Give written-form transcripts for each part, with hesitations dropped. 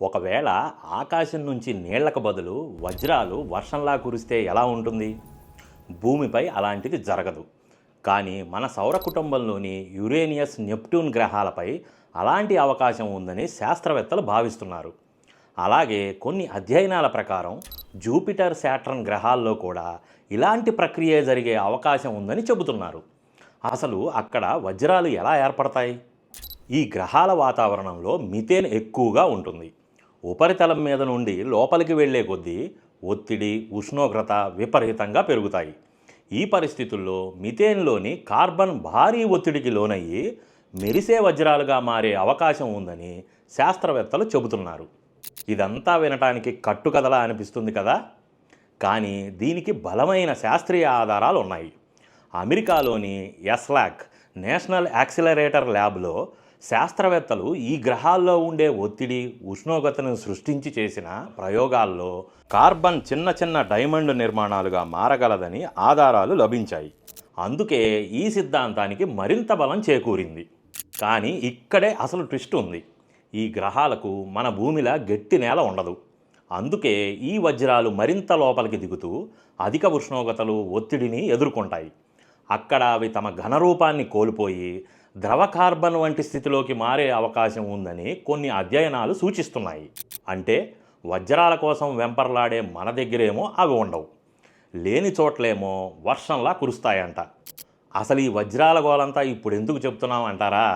ఒకవేళ ఆకాశం నుంచి నీళ్లకు బదులు వజ్రాలు వర్షంలా కురిస్తే ఎలా ఉంటుంది? భూమిపై అలాంటిది జరగదు. కానీ మన సౌర కుటుంబంలోని యురేనియస్, నెప్ట్యూన్ గ్రహాలపై అలాంటి అవకాశం ఉందని శాస్త్రవేత్తలు భావిస్తున్నారు. అలాగే కొన్ని అధ్యయనాల ప్రకారం జూపిటర్, శాటర్న్ గ్రహాల్లో కూడా ఇలాంటి ప్రక్రియ జరిగే అవకాశం ఉందని చెబుతున్నారు. అసలు అక్కడ వజ్రాలు ఎలా ఏర్పడతాయి? ఈ గ్రహాల వాతావరణంలో మిథేన్ ఎక్కువగా ఉంటుంది. ఉపరితలం మీద నుండి లోపలికి వెళ్ళే కొద్దీ ఒత్తిడి, ఉష్ణోగ్రత విపరీతంగా పెరుగుతాయి. ఈ పరిస్థితుల్లో మిథేన్లోని కార్బన్ భారీ ఒత్తిడికి లోనయ్యి మెరిసే వజ్రాలుగా మారే అవకాశం ఉందని శాస్త్రవేత్తలు చెబుతున్నారు. ఇదంతా వినటానికి కట్టుకథలా అనిపిస్తుంది కదా, కానీ దీనికి బలమైన శాస్త్రీయ ఆధారాలు ఉన్నాయి. అమెరికాలోని ఎస్లాక్ నేషనల్ యాక్సిలరేటర్ ల్యాబ్లో శాస్త్రవేత్తలు ఈ గ్రహాల్లో ఉండే ఒత్తిడి, ఉష్ణోగ్రతను సృష్టించి చేసిన ప్రయోగాల్లో కార్బన్ చిన్న చిన్న డైమండ్ నిర్మాణాలుగా మారగలదని ఆధారాలు లభించాయి. అందుకే ఈ సిద్ధాంతానికి మరింత బలం చేకూరింది. కానీ ఇక్కడే అసలు ట్విస్ట్ ఉంది. ఈ గ్రహాలకు మన భూమిలా గట్టి నేల ఉండదు. అందుకే ఈ వజ్రాలు మరింత లోపలికి దిగుతూ అధిక ఉష్ణోగ్రతలు, ఒత్తిడిని ఎదుర్కొంటాయి. అక్కడ అవి తమ ఘనరూపాన్ని కోల్పోయి ద్రవ కార్బన్ వంటి స్థితిలోకి మారే అవకాశం ఉందని కొన్ని అధ్యయనాలు సూచిస్తున్నాయి. అంటే వజ్రాల కోసం వెంపర్లాడే మన దగ్గరేమో అవి ఉండవు, లేని చోట్లేమో వర్షంలా కురుస్తాయంట. అసలు ఈ వజ్రాల గోలంతా ఇప్పుడు ఎందుకు చెప్తున్నాం అంటారా?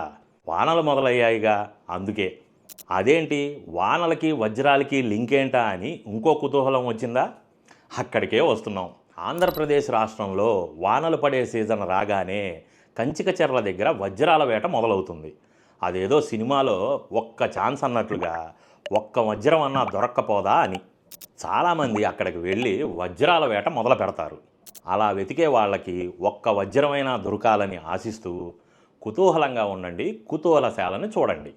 వానలు మొదలయ్యాయిగా, అందుకే. అదేంటి, వానలకి వజ్రాలకి లింక్ ఏంటా అని ఇంకో కుతూహలం వచ్చిందా? అక్కడికే వస్తున్నాం. ఆంధ్రప్రదేశ్ రాష్ట్రంలో వానలు పడే సీజన్ రాగానే కంచికచెర్ల దగ్గర వజ్రాల వేట మొదలవుతుంది. అదేదో సినిమాలో ఒక్క ఛాన్స్ అన్నట్లుగా ఒక్క వజ్రం అన్నా దొరక్కపోదా అని చాలామంది అక్కడికి వెళ్ళి వజ్రాల వేట మొదలు పెడతారు. అలా వెతికే వాళ్ళకి ఒక్క వజ్రమైనా దొరకాలని ఆశిస్తూ కుతూహలంగా ఉండండి. కుతూహలశాలని చూడండి.